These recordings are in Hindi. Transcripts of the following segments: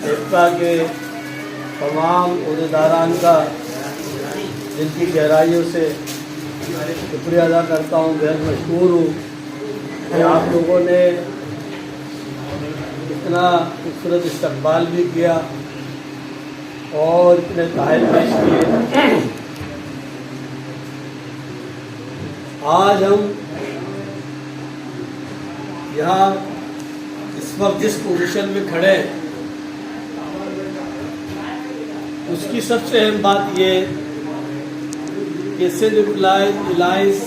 एप्का के तमाम अहदेदारान का दिल की गहराइयों से शुक्रिया अदा करता हूँ। बेहद मशहूर हूँ कि आप लोगों ने इतना खूबसूरत इस्तकबाल भी किया और इतने तहफ़ पेश किए। आज हम यहाँ इस वक्त जिस पोजीशन में खड़े हैं उसकी सबसे अहम बात ये कि सिंध एम्प्लॉयज़ अलायंस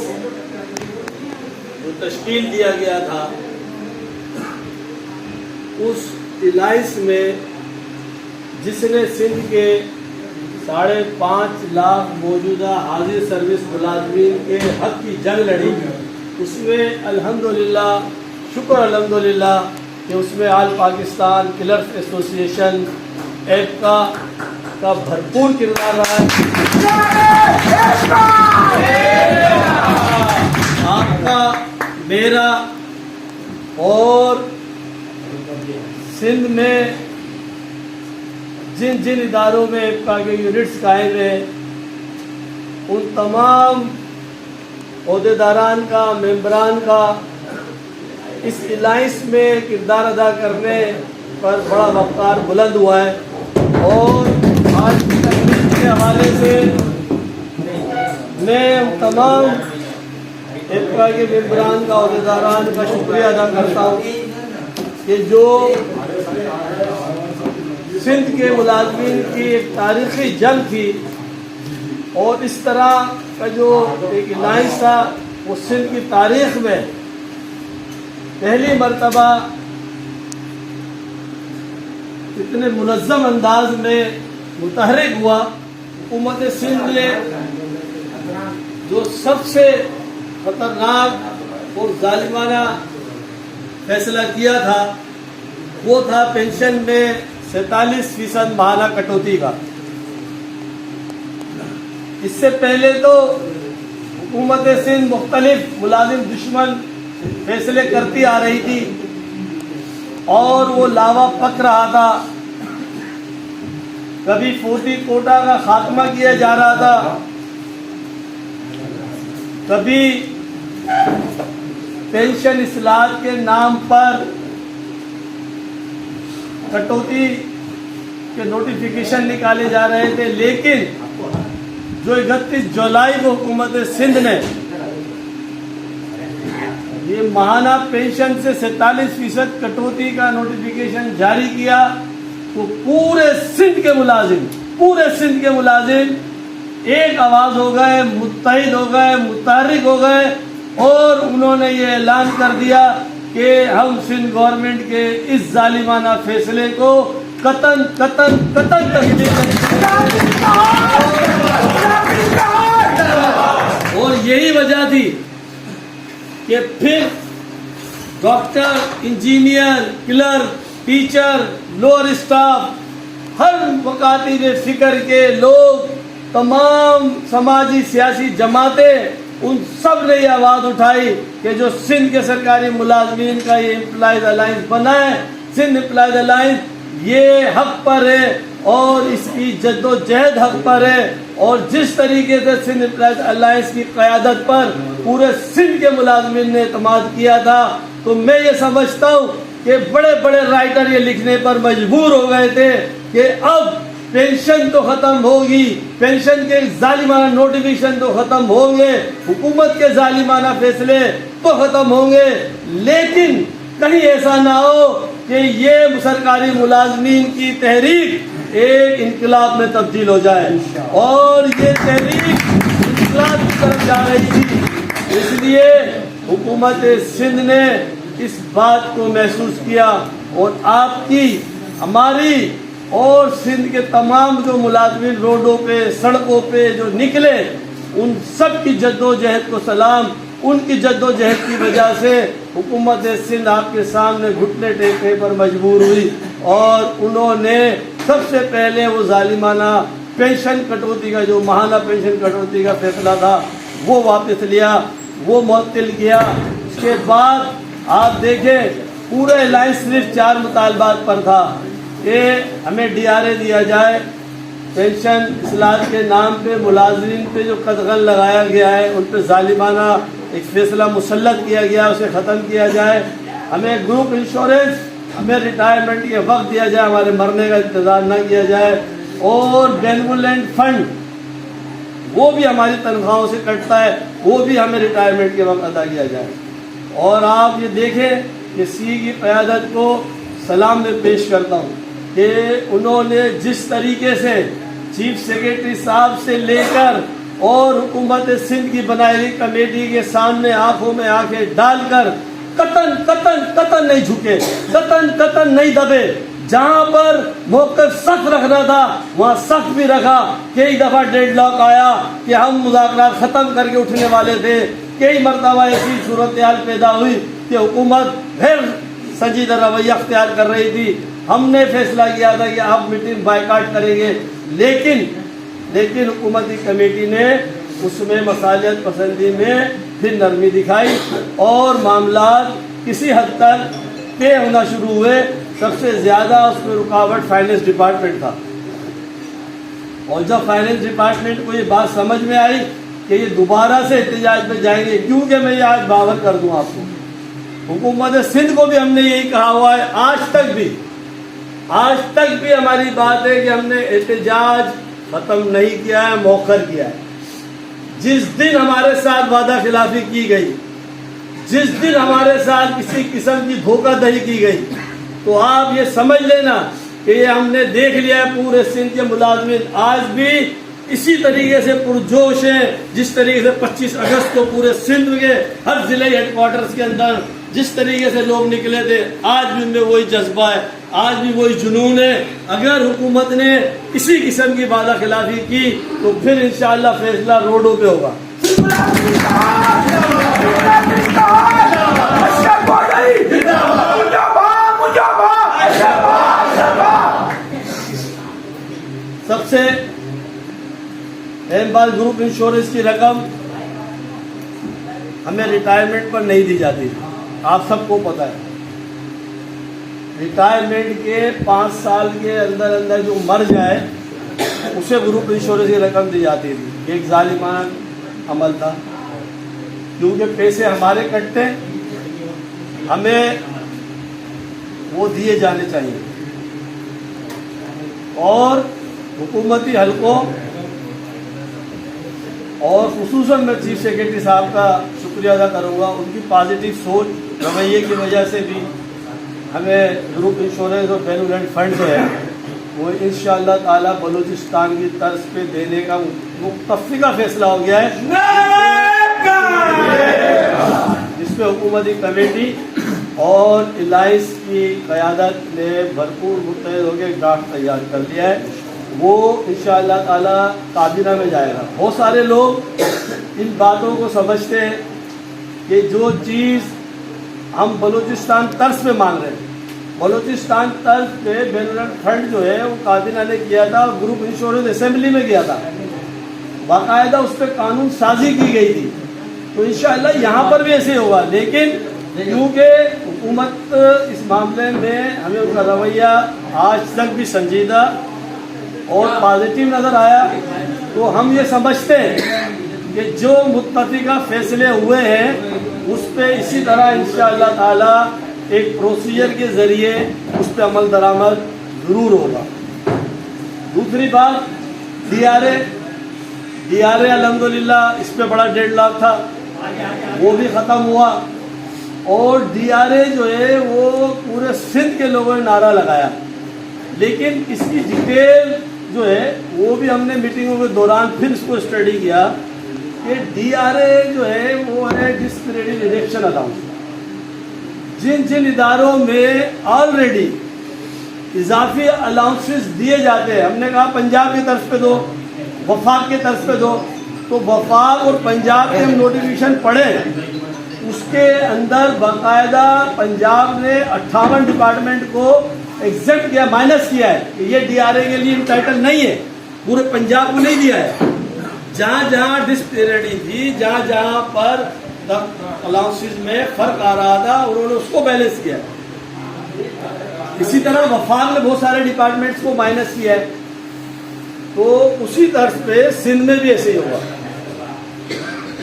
जो तश्कील दिया गया था उस अलायंस में जिसने सिंध के 5.5 लाख मौजूदा हाजिर सर्विस मुलाजमीन के हक़ की जंग लड़ी, उसमें अल्हम्दुलिल्लाह शुक्र अल्हम्दुलिल्लाह कि उसमें आल पाकिस्तान क्लर्क्स एसोसिएशन एप्का का भरपूर किरदार रहा है। आपका, मेरा और सिंध में जिन जिन इदारों में एप्का के यूनिट्स कायम हैं उन तमाम अहदेदारान का, मेंबरान का इस अलायंस में किरदार अदा करने पर बड़ा वक़ार बुलंद हुआ है। और आज की तकरीर के हवाले से मैं तमाम एप्का के मेंबरान का, अहदेदारान का शुक्रिया अदा करता हूँ कि जो सिंध के मुलाजमीन की एक तारीख़ी जंग थी और इस तरह का जो एक अलायंस था वो सिंध की तारीख़ में पहली मर्तबा इतने मुनज़्ज़म अंदाज में मुतहरिक हुआ। हुकूमत सिंध ने जो सबसे ख़तरनाक और ज़ालिमाना फैसला किया था वो था पेंशन में 47% माहाना कटौती का। इससे पहले तो हुकूमत सिंध मुख्तलिफ मुलाजिम दुश्मन फैसले करती आ रही थी और वो लावा पक रहा था। कभी 40 कोटा का खात्मा किया जा रहा था, कभी पेंशन इस्लाहत के नाम पर कटौती के नोटिफिकेशन निकाले जा रहे थे। लेकिन जो 31 जुलाई को हुकूमत सिंध ने ये माहाना पेंशन से 47% कटौती का नोटिफिकेशन जारी किया तो पूरे सिंध के मुलाजिम एक आवाज़ हो गए, मुत्तहिद हो गए, मुतहर्रिक हो गए और उन्होंने ये ऐलान कर दिया कि हम सिंध गवर्नमेंट के इस जालिमाना फैसले को कतन तस्लीम करेंगे। और यही वजह थी कि फिर doctor, engineer, clerk, teacher, lower staff, हर वकाती फिक्र के लोग, तमाम समाजी सियासी जमातें, उन सब ने ये आवाज़ उठाई कि जो सिंध के सरकारी मुलाजमीन का ये एम्प्लॉयज़ अलायंस बना है, सिंध एम्प्लॉयज़ अलायंस, ये हक पर है और इसकी जद्दोजहद हक पर है। और जिस तरीके से सिंध एम्प्लॉयज़ अलायंस की क़यादत पर पूरे सिंध के मुलाजमीन ने एतमाद किया था, तो मैं ये समझता हूँ कि बड़े बड़े राइटर ये लिखने पर मजबूर हो गए थे कि अब पेंशन तो ख़त्म होगी, पेंशन के जालिमाना नोटिफिकेशन तो ख़त्म होंगे, हुकूमत के जालिमाना फैसले तो ख़त्म होंगे, लेकिन कहीं ऐसा ना हो कि ये सरकारी मुलाजमीन की तहरीक एक इनकलाब में तब्दील हो जाए। और ये तहरीक इनकलाब की तरफ जा रही थी। इसलिए हुकूमत सिंध ने इस बात को महसूस किया और आपकी, हमारी और सिंध के तमाम जो मुलाजमीन रोडों पे, सड़कों पे जो निकले, उन सब की जद्दोजहद को सलाम। उनकी जद्दोजहद की वजह से हुकूमत सिंध आपके सामने घुटने टेकने पर मजबूर हुई और उन्होंने सबसे पहले वो जालिमाना पेंशन कटौती का, जो माहाना पेंशन कटौती का फैसला था, वो वापस लिया, वो मुअत्तिल किया। उसके बाद आप देखें पूरे अलायंस सिर्फ 4 मुतालबात पर था कि हमें डीआरए दिया जाए, पेंशन इस्लाह के नाम पे मुलाजिम पे जो कदगन लगाया गया है उन पर जालिमाना एक फैसला मुसल्लत किया गया, उसे ख़त्म किया जाए। हमें ग्रुप इंश्योरेंस, हमें रिटायरमेंट के वक्त दिया जाए, हमारे मरने का इंतज़ार न किया जाए। और बेनेवोलेंट फंड वो भी हमारी तनख्वाहों से कटता है, वो भी हमें रिटायरमेंट के वक्त अदा किया जाए। और आप ये देखें कि सी की क़यादत को सलाम में पेश करता हूँ कि उन्होंने जिस तरीके से चीफ सेक्रेटरी साहब से लेकर और हुकूमत सिंध की बनाई हुई कमेटी के सामने आंखों में आंखें डालकर कतन कतन कतन नहीं झुके, कतन कतन नहीं दबे। जहां पर मौक़िफ़ सख्त रखना था वहां सख्त भी रखा। कई दफ़ा डेडलॉक आया कि हम मुज़ाकरात ख़त्म करके उठने वाले थे, कई मरतबा ऐसी सूरत हाल पैदा हुई कि हुकूमत फिर संजीदा रवैया अख्तियार कर रही थी। हमने फैसला किया था कि अब मीटिंग बायकाट करेंगे, लेकिन हुकूमती कमेटी ने उसमें मसालियत पसंदी में फिर नरमी दिखाई और मामला किसी हद तक तय होना शुरू हुए। सबसे ज़्यादा उसमें रुकावट फाइनेंस डिपार्टमेंट था। और जब फाइनेंस डिपार्टमेंट को ये बात समझ में आई कि ये दोबारा से एहतजाज पे जाएंगे, क्योंकि मैं ये आज बावर कर दूं आपको, हुकूमत सिंध को भी हमने यही कहा हुआ है, आज तक भी हमारी बात है कि हमने एहतजाज ख़त्म नहीं किया है, मौखर किया है। जिस दिन हमारे साथ वादा खिलाफी की गई, जिस दिन हमारे साथ किसी किस्म की धोखाधड़ी की गई, तो आप ये समझ लेना कि ये हमने देख लिया है। पूरे सिंध के मुलाजिमीन आज भी इसी तरीके से पुरजोश हैं, जिस तरीके से 25 अगस्त को पूरे सिंध के हर जिले हेडक्वार्टर्स के अंदर जिस तरीके से लोग निकले थे, आज भी उनमें वही जज्बा है, आज भी वही जुनून है। अगर हुकूमत ने इसी किस्म की वादा खिलाफी की तो फिर इंशाअल्लाह फैसला रोडों पे होगा। सबसे अहम बात, ग्रुप इंश्योरेंस की रकम हमें रिटायरमेंट पर नहीं दी जाती। आप सबको पता है, रिटायरमेंट के 5 साल के अंदर अंदर जो मर जाए उसे ग्रुप इंश्योरेंस की रकम दी जाती थी। एक जालिमाना अमल था, क्योंकि पैसे हमारे कटते, हमें वो दिए जाने चाहिए। और हुकूमती हलकों और खुसूसन मैं चीफ सेक्रेटरी साहब का शुक्रिया अदा करूँगा, उनकी पॉजिटिव सोच रवैये की वजह से भी हमें ग्रुप इंश्योरेंस और बेनेवोलेंट फंड जो है वो इंशाअल्लाह ताला बलूचिस्तान की तर्ज पे देने का मुत्तफ़िका फैसला हो गया है, जिसपे हुकूमती कमेटी और इलाइस की क़यादत ने भरपूर मुत्तहिद होकर ड्राफ्ट तैयार कर लिया है। वो इंशाअल्लाह ताला काबीना में जाएगा। बहुत सारे लोग इन बातों को समझते हैं कि जो चीज़ हम बलूचिस्तान तर्ज पे मांग रहे हैं, बलूचिस्तान तर्ज पे बेनेवोलेंट फंड जो है वो काबीना ने किया था, ग्रुप इंश्योरेंस असेंबली में किया था, बाकायदा उस पर कानून साजी की गई थी। तो इंशाअल्लाह यहाँ पर भी ऐसे होगा। लेकिन क्योंकि हुकूमत इस मामले में हमें उनका रवैया आज तक भी संजीदा और पॉजिटिव नज़र आया, तो हम ये समझते हैं कि जो मुत्तफ़िका फैसले हुए हैं उस पर इसी तरह इंशाअल्लाह ताला एक प्रोसीजर के ज़रिए उस पर अमल दरामद ज़रूर होगा। दूसरी बात, डीआरए अल्हम्दुलिल्लाह इस पर बड़ा डेडलॉक था, वो भी ख़त्म हुआ। और डीआरए जो है वो पूरे सिंध के लोगों ने नारा लगाया, लेकिन इसकी डिटेल जो है वो भी हमने मीटिंगों के दौरान फिर इसको स्टडी किया कि डीआरए जो है वो है डिस्क्रिमिनेटरी रिडक्शन अलाउंस। जिन जिन इदारों में ऑलरेडी इजाफी अलाउंसेस दिए जाते हैं, हमने कहा पंजाब की तरफ पे दो, वफाक की तरफ पे दो, तो वफाक और पंजाब के हम नोटिफिकेशन पढ़े, उसके अंदर बाकायदा पंजाब ने 58 डिपार्टमेंट को एग्जेप्ट किया, माइनस किया है कि ये डीआरए के लिए टाइटल नहीं है, पूरे पंजाब को नहीं दिया है। जहाँ जहाँ डिस्पेरिटी थी, जहाँ जहाँ पर अलाउंसेस में फर्क आ रहा था, उन्होंने उसको बैलेंस किया। इसी तरह वफाक ने बहुत सारे डिपार्टमेंट्स को माइनस किया है, तो उसी तर्ज पे सिंध में भी ऐसे ही होगा।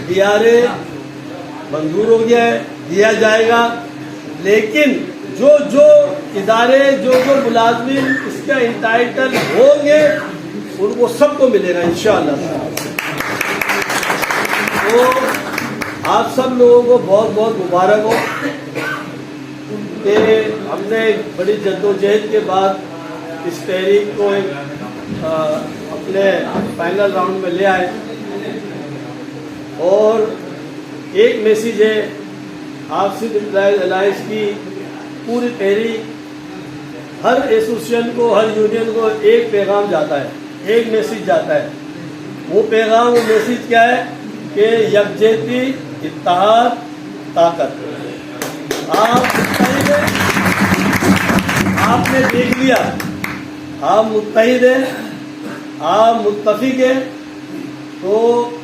DRA मंजूर हो गया है, दिया जाएगा, लेकिन जो जो इदारे जो मुलाजमीन इसके इंटाइटल होंगे उनको सबको मिलेगा इंशाअल्लाह। तो आप सब लोगों को बहुत बहुत मुबारक हो कि हमने बड़ी जद्दोजहद के बाद इस तहरीक को अपने फाइनल राउंड में ले आए। और एक मैसेज है आपसी एम्प्लॉयज अलायंस की पूरी तहरीक, हर एसोसिएशन को, हर यूनियन को एक पैगाम जाता है, एक मैसेज जाता है। वो पैगाम, वो मैसेज क्या है कि यकजहती, इत्तेहाद, ताकत। आप मुत्तहिद हैं, आपने देख लिया, आप मुत्तहिद हैं, आप मुत्तफिक हैं, तो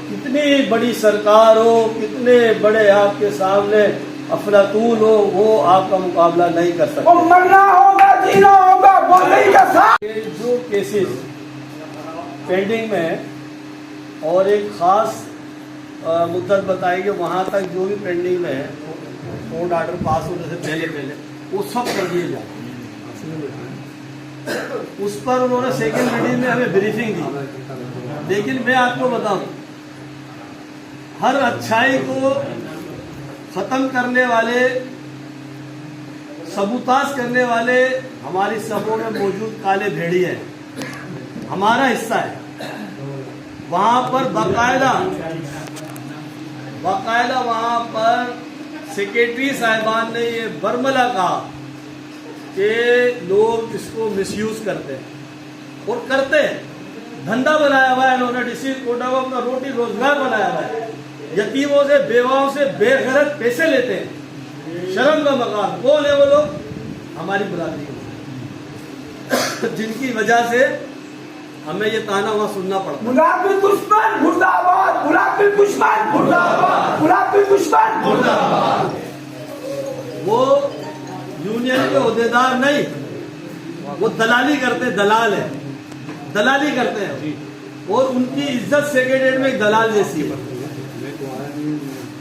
कितनी बड़ी सरकार हो, कितने बड़े आपके सामने अफलातून हो, वो आपका मुकाबला नहीं कर सकते। मरना होगा, जीना होगा, बोलने का साथ। जो केसेस पेंडिंग में है और एक खास मुद्दत बताई कि वहाँ तक जो भी पेंडिंग में है कोर्ट ऑर्डर पास होने से पहले वो सब कर दिए जाए। उस पर उन्होंने सेकेंड रीडिंग में हमें ब्रीफिंग दी। लेकिन मैं आपको बताऊं, हर अच्छाई को खत्म करने वाले, सबूताज करने वाले हमारी सबों में मौजूद काले भेड़िए हैं, हमारा हिस्सा है। वहां पर बाकायदा वहां पर सेक्रेटरी साहिबान ने ये बरमला कहा कि लोग इसको मिसयूज करते हैं और करते हैं। धंधा बनाया हुआ है इन्होंने, डिस्ट्रिक्ट कोटा को अपना रोटी रोजगार बनाया हुआ है। यतीमों से, बेवाओं से बेगैरत पैसे लेते हैं। शर्म का मकान। कौन है वो लोग? हमारी बरादरी, जिनकी वजह से हमें ये ताना वहां सुनना पड़ता। गुलाबी दुश्मन मुर्दाबाद, गुलाबी दुश्मन मुर्दाबाद, गुलाबी दुश्मन मुर्दाबाद। वो यूनियन के ओहदेदार नहीं, वो दलाली करते, दलाल है, दलाली करते हैं। और उनकी इज्जत सेक्रेटरीट में एक दलाल जैसी है।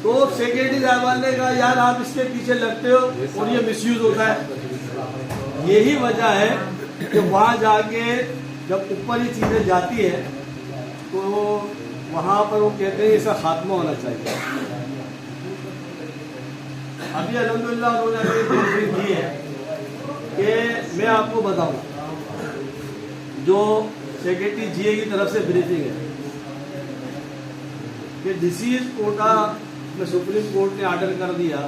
तो सेक्रेटरी साहब ने कहा यार आप इसके पीछे लगते हो और ये मिसयूज होता है। यही वजह है कि वहां जाके जब ऊपर ही चीजें जाती है तो वहां पर वो कहते हैं इसका खात्मा होना चाहिए। अभी अल्हम्दुलिल्लाह उन्होंने ब्रीफिंग दी है कि मैं आपको बताऊं, जो सेक्रेटरी जीए की तरफ से ब्रीफिंग है कि डिसीज कोटा में सुप्रीम कोर्ट ने ऑर्डर कर दिया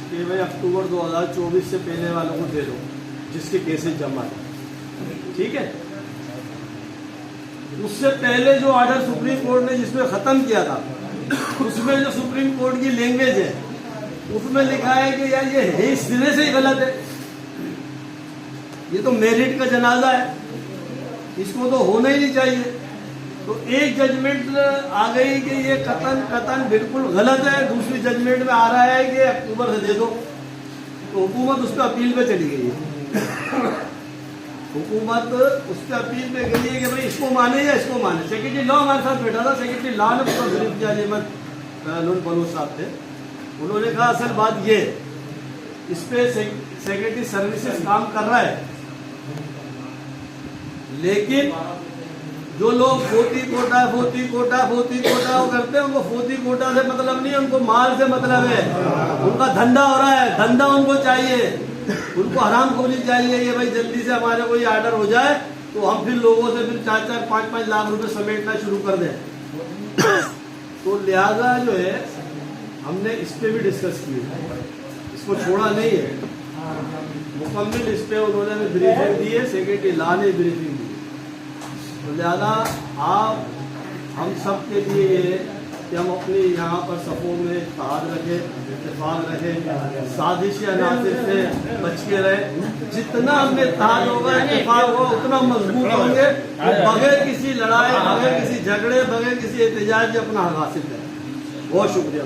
कि भाई अक्टूबर 2024 से पहले वालों को दे दो जिसके केसेस जमा है, ठीक है। उससे पहले जो ऑर्डर सुप्रीम कोर्ट ने जिसमें खत्म किया था, उसमें जो सुप्रीम कोर्ट की लैंग्वेज है उसमें लिखा है कि यार ये सिरे से ही गलत है, ये तो मेरिट का जनाजा है, इसको तो होना ही नहीं चाहिए। तो एक जजमेंट आ गई कि ये कतन बिल्कुल गलत है, दूसरी जजमेंट में आ रहा है कि अक्टूबर से दे दो। तो हुकूमत उस पर अपील पे चली गई है। हुकूमत उस पर अपील पे गई है कि भाई इसको माने या इसको माने। सेक्रेटरी लॉ हमारे साथ बैठा था, सेक्रेटरी लॉ ने उसको ब्रीफ किया, अहमद बलोच साहब थे। उन्होंने कहा असल बात ये, इस पे सेक्रेटरी सर्विसेज काम कर रहा है, लेकिन जो लोग फोती कोटा वो करते हैं, उनको फोती कोटा से मतलब नहीं है, उनको माल से मतलब है। उनका धंधा हो रहा है, धंधा उनको चाहिए, उनको हराम खोली चाहिए। ये भाई जल्दी से हमारे कोई आर्डर हो जाए तो हम फिर लोगों से फिर 4-4, 5-5 लाख रुपए समेटना शुरू कर दें। तो लिहाजा जो है हमने इस पे भी डिस्कस किया, इसको छोड़ा नहीं है। मुकम्मल इस पे उन्होंने हमें ब्रीफिंग दी है, सेक्रेटरी लॉ ने ब्रीफिंग दी। तो लिहाजा आप हम सब के लिए ये कि हम अपनी यहाँ पर सफ़ों में इत्तेहाद रखें, इत्तेफाक रखें, साजिश या नासिर से बच के रहें। जितना हमने इत्तेहाद होगा, इत्तेफाक होगा, उतना मजबूत होंगे। बगैर किसी लड़ाई, बगैर किसी झगड़े, बगैर किसी एहतजाज अपना हक हासिल करें। बहुत शुक्रिया।